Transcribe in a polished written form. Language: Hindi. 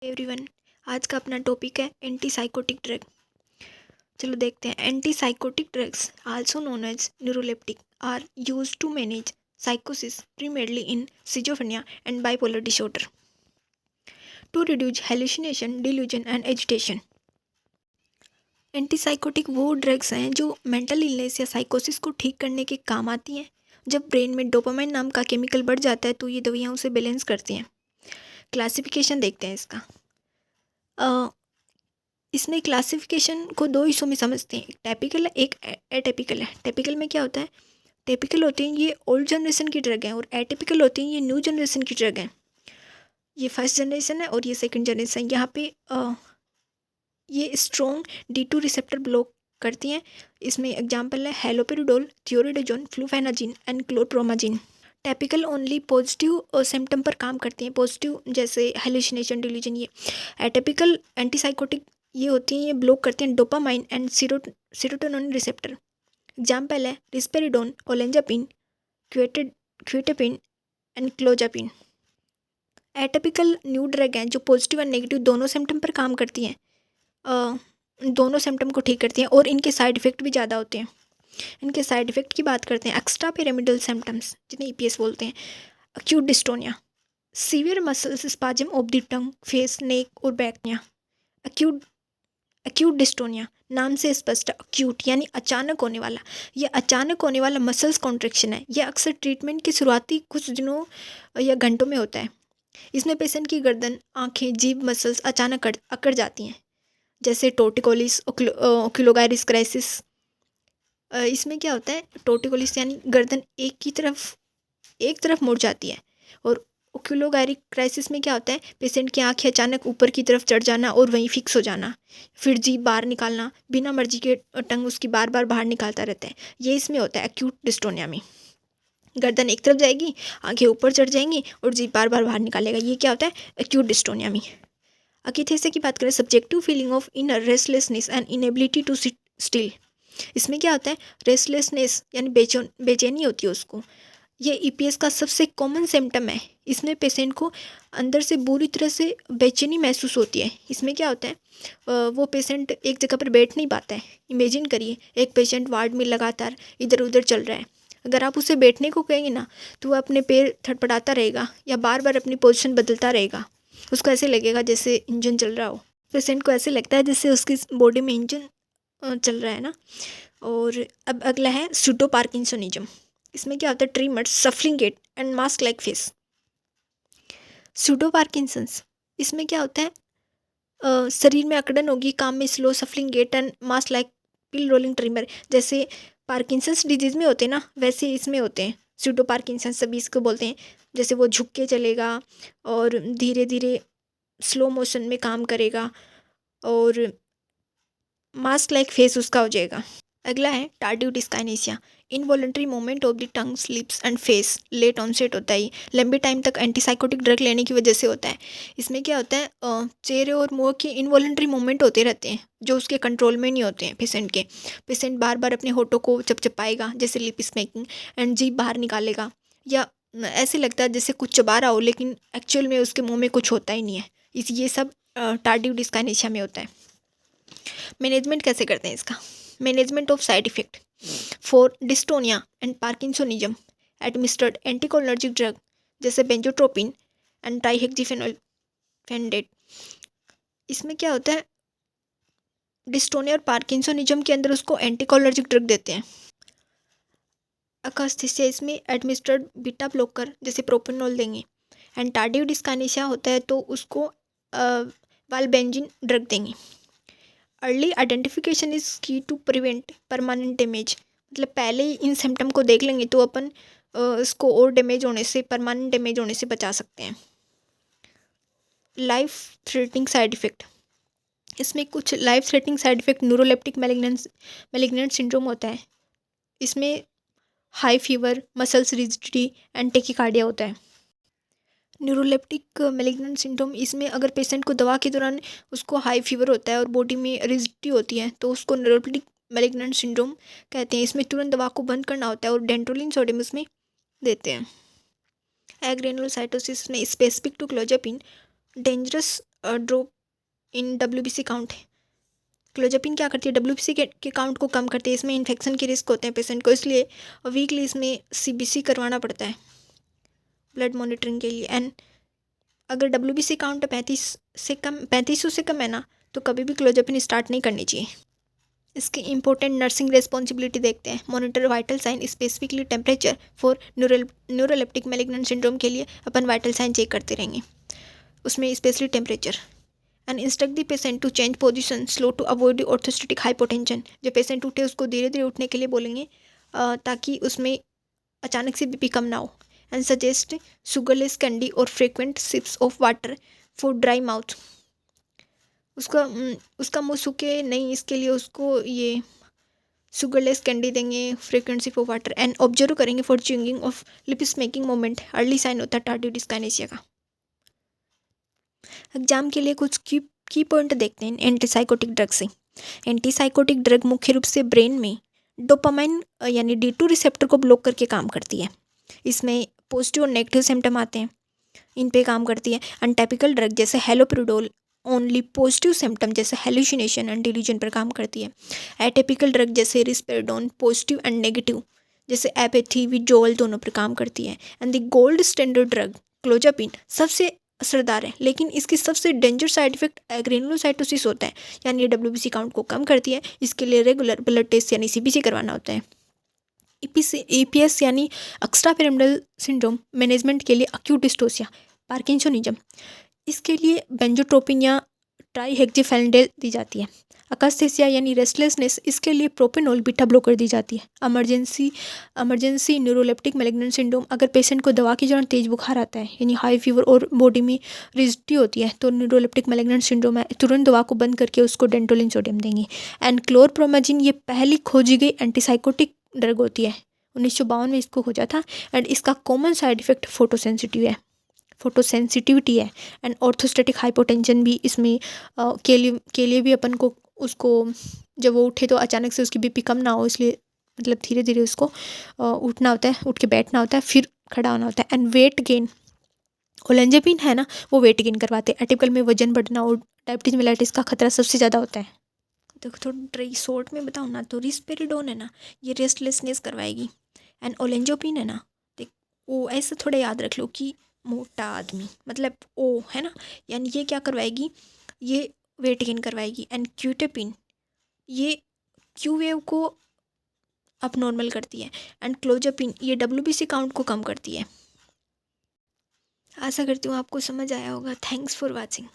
एवरीवन, आज का अपना टॉपिक है एंटी साइकोटिक ड्रग। चलो देखते हैं। Anti psychotic drugs also known as neuroleptic are used to manage साइकोसिस primarily in schizophrenia and bipolar disorder to reduce hallucination, delusion and agitation। Antipsychotic वो ड्रग्स हैं जो मेंटल इलनेस या साइकोसिस को ठीक करने के काम आती हैं। जब ब्रेन में डोपामाइन नाम का केमिकल बढ़ जाता है तो ये दवाइयाँ उसे बैलेंस करती हैं। क्लासिफिकेशन देखते हैं इसका। इसमें क्लासिफिकेशन को दो हिस्सों में समझते हैं, एक टिपिकल है, एक एटिपिकल है। टिपिकल में क्या होता है? टिपिकल होते हैं ये ओल्ड जनरेशन की ड्रग हैं और एटिपिकल होती हैं ये न्यू जनरेशन की ड्रग हैं। ये फर्स्ट जनरेशन है और ये सेकंड जनरेशन। यहाँ पे ये स्ट्रॉन्ग D2 रिसेप्टर ब्लॉक करती हैं। इसमें एग्जांपल है haloperidol, thioridazine, fluphenazine and chlorpromazine. Typical only positive symptom पर काम करती हैं, पॉजिटिव जैसे हेलुसिनेशन, डिल्यूजन। ये एटिपिकल एंटीसाइकोटिक ये होती हैं, ये ब्लॉक करती हैं dopamine and serotonin receptor. Example है risperidone, olanzapine, quetiapine and clozapine. Atypical new drug हैं जो पॉजिटिव एंड नेगेटिव दोनों सिम्टम पर काम करती हैं, दोनों सिम्टम को ठीक करती हैं और इनके साइड इफ़ेक्ट भी ज़्यादा होते हैं। इनके साइड इफ़ेक्ट की बात करते हैं। एक्स्ट्रा पिरामिडल सिम्टम्स जिन्हें EPS बोलते हैं। Acute dystonia, severe muscles spasm of the tongue, face, neck और बैक। अक्यूट डिस्टोनिया नाम से स्पष्ट, अक्यूट यानी अचानक होने वाला। यह अचानक होने वाला मसल्स कॉन्ट्रैक्शन है। यह अक्सर ट्रीटमेंट के शुरुआती कुछ दिनों या घंटों में होता है। इसमें पेशेंट की गर्दन, आंखें, जीभ मसल्स अचानक अकड़ जाती हैं, जैसे टोर्टिकोलिस, ओक्यूलोगायरिस क्राइसिस। इसमें क्या होता है? टोर्टिकोलिस यानी गर्दन एक तरफ मुड़ जाती है और ओक्यूलोगायरिक क्राइसिस में क्या होता है? पेशेंट की आंखें अचानक ऊपर की तरफ चढ़ जाना और वहीं फिक्स हो जाना, फिर जीभ बाहर निकालना, बिना मर्जी के टंग उसकी बार बार बाहर निकालता रहता है। ये इसमें होता है एक्यूट डिस्टोनिया में। गर्दन एक तरफ जाएगी, आंखें ऊपर चढ़ जाएंगी और जीभ बार बार बाहर निकालेगा। ये क्या होता है? एक्यूट डिस्टोनिया में। अकीथेसिया की बात करें, subjective feeling of inner restlessness and inability to sit still. इसमें क्या होता है? रेस्टलेसनेस यानी बेचैनी होती है उसको। ये EPS का सबसे कॉमन सिम्टम है। इसमें पेशेंट को अंदर से बुरी तरह से बेचैनी महसूस होती है। इसमें क्या होता है? वो पेशेंट एक जगह पर बैठ नहीं पाता है। इमेजिन करिए एक पेशेंट वार्ड में लगातार इधर उधर चल रहा है। अगर आप उसे बैठने को कहेंगे ना तो वो अपने पैर थटपटाता रहेगा या बार बार अपनी पोजीशन बदलता रहेगा। उसको ऐसे लगेगा जैसे इंजन चल रहा हो। पेशेंट को ऐसे लगता है जैसे उसकी बॉडी में इंजन चल रहा है ना। और अब अगला है सूडो पार्किंसोनिज्म। इसमें क्या होता है? Tremors, shuffling gait and mask like face. Pseudo Parkinson's, इसमें क्या होता है? शरीर में अकड़न होगी, काम में slow, shuffling gait and mask like pill rolling tremor. जैसे पार्किंसंस डिजीज़ में होते हैं ना, वैसे इसमें होते हैं सूडो पार्किंसंस, सभी इसको बोलते हैं। जैसे वो झुक के चलेगा और धीरे धीरे स्लो मोशन में काम करेगा और मास्क लाइक फेस उसका हो जाएगा। अगला है tardive dyskinesia, involuntary movement of the tongues, lips and face, late onset होता है। लंबे टाइम तक एंटीसाइकोटिक ड्रग लेने की वजह से होता है। इसमें क्या होता है? चेहरे और मुंह के इनवॉलंटरी मूवमेंट होते रहते हैं जो उसके कंट्रोल में नहीं होते हैं पेशेंट के। पेशेंट बार बार अपने होठों को चपचपाएगा जैसे लिप स्मैकिंग, एंड जीभ बाहर निकालेगा या ऐसे लगता है जैसे कुछ चबा रहा हो लेकिन एक्चुअल में उसके मुँह में कुछ होता ही नहीं है। ये सब टार्डिव डिस्काइनेसिया में होता है। मैनेजमेंट कैसे करते हैं इसका? Management of side effect for dystonia and parkinsonism, administered anticholinergic drug जैसे बेंजोट्रोपिन एंड ट्राइहेक्सिफेनोल्फेनेट। इसमें क्या होता है? डिस्टोनिया और पार्किंसोनिज्म के अंदर उसको एंटीकोलिनर्जिक ड्रग देते हैं। अकास्थीसिया, इसमें एडमिनिस्टर्ड बीटा ब्लॉकर जैसे प्रोपेनोल देंगे। एंड टार्डिव डिस्काइनेसिया होता है तो उसको वाल्बेंजिन ड्रग देंगे। अर्ली आइडेंटिफिकेशन इज़ की टू प्रिवेंट परमानेंट डैमेज। मतलब पहले ही इन सिम्टम को देख लेंगे तो अपन इसको और डैमेज होने से, परमानेंट डैमेज होने से बचा सकते हैं। लाइफ थ्रेटनिंग साइड इफ़ेक्ट, इसमें कुछ life threatening side effect neuroleptic malignant syndrome होता है। इसमें high fever, muscles rigidity and tachycardia होता है। न्यूरोलेप्टिक मैलिग्नेंट सिंड्रोम, इसमें अगर पेशेंट को दवा के दौरान उसको हाई फीवर होता है और बॉडी में रिजिडिटी होती है तो उसको न्यूरोलेप्टिक मैलिग्नेंट सिंड्रोम कहते हैं। इसमें तुरंत दवा को बंद करना होता है और डेंट्रोलिन सोडियम इसमें देते हैं। एग्रेनुलोसाइटोसिस में specific to clozapine, dangerous drop in WBC count है। क्लोजापिन क्या करती है, WBC के काउंट को कम करती है। इसमें इन्फेक्शन के रिस्क होते हैं पेशेंट को, इसलिए वीकली इसमें CBC करवाना पड़ता है ब्लड मॉनिटरिंग के लिए। एंड अगर WBC काउंट 3500 से कम है ना, तो कभी भी क्लोजापिन स्टार्ट नहीं करनी चाहिए। इसकी इंपॉर्टेंट नर्सिंग रिस्पॉन्सिबिलिटी देखते हैं। Monitor vital sign, specifically temperature for neuroleptic malignant syndrome के लिए अपन वाइटल साइन चेक करते रहेंगे, उसमें specially temperature. And instruct the patient to change position slow to avoid orthostatic hypotension. जो पेशेंट उठे उसको धीरे धीरे उठने के लिए बोलेंगे ताकि उसमें अचानक से BP कम ना हो। एंड सजेस्ट शुगरलेस कैंडी और frequent sips of water for dry mouth. उसका मुँह सूखे नहीं, इसके लिए उसको ये शुगरलेस कैंडी देंगे, frequency for water. And observe करेंगे for chewing of lips making moment, early sign होता है टार्डिव डिस्काइनेसिया का। एग्जाम के लिए कुछ की पॉइंट देखते हैं एंटीसाइकोटिक ड्रग से। एंटीसाइकोटिक ड्रग मुख्य रूप से ब्रेन में डोपामाइन यानी D2 रिसेप्टर को ब्लॉक करके काम करती है। इसमें पॉजिटिव और नेगेटिव सिम्टम आते हैं, इन पे काम करती है। अनटाइपिकल ड्रग जैसे हेलोप्रिडोल ओनली पॉजिटिव सिम्टम जैसे हेलुसिनेशन एंड डिल्यूजन पर काम करती है। एटिपिकल ड्रग जैसे रिस्पेरडोन पॉजिटिव एंड नेगेटिव जैसे एपैथी विड्रोवल दोनों पर काम करती है। And the gold standard drug clozapine सबसे असरदार है, लेकिन इसकी सबसे डेंजर साइड इफेक्ट ग्रेनुलोसाइटोसिस होता है, यानी ये WBC काउंट को कम करती है। इसके लिए रेगुलर ब्लड टेस्ट यानी CBC करवाना होता है। EPS यानी एक्स्ट्रा पिरामिडल सिंड्रोम मैनेजमेंट के लिए अक्यूट डिस्टोसिया पार्किंसोनिज्म, इसके लिए बेंजोट्रोपिन या ट्राईहेक्साफेनडेल दी जाती है। अकास्थेसिया यानी रेस्टलेसनेस, इसके लिए प्रोपेनोल बीटा ब्लॉकर दी जाती है। इमरजेंसी न्यूरोलेप्टिक मैलिग्नेंट सिंड्रोम, अगर पेशेंट को दवा की जरूरत तेज बुखार आता है यानी हाई फीवर और बॉडी में रिजिडिटी होती है तो न्यूरोलेप्टिक मैलिग्नेंट सिंड्रोम है, तुरंत दवा को बंद करके उसको डेंटोलिन सोडियम देंगे। एंड क्लोरप्रोमाजिन ये पहली खोजी गई एंटीसाइकोटिक ड्रग होती है, 1952 में इसको खोजा था। एंड इसका कॉमन साइड इफेक्ट फोटोसेंसिटिविटी है। एंड ऑर्थोस्टेटिक हाइपोटेंशन भी इसमें के लिए भी अपन को उसको जब वो उठे तो अचानक से उसकी BP कम ना हो, इसलिए मतलब धीरे धीरे उसको उठना होता है, उठ के बैठना होता है, फिर खड़ा होना होता है। एंड वेट गेन, ओलेंजेपिन है ना, वो वेट गेन करवाते हैं। एटिपिकल में वजन बढ़ना और डायबिटीज मेलाइटिस का खतरा सबसे ज़्यादा होता है। तो थोड़ा शॉर्ट में बताऊँ ना, तो रिस्पेरिडोन है ना, ये रेस्टलेसनेस करवाएगी। एंड ओलेंजोपिन है ना, देख वो ऐसे थोड़ा याद रख लो कि मोटा आदमी मतलब O है ना, यानी ये क्या करवाएगी, ये वेट गेन करवाएगी। एंड क्यूटेपिन ये Q वेव को अब नॉर्मल करती है। एंड क्लोजापिन ये WBC काउंट को कम करती है। आशा करती हूँ आपको समझ आया होगा। Thanks for watching.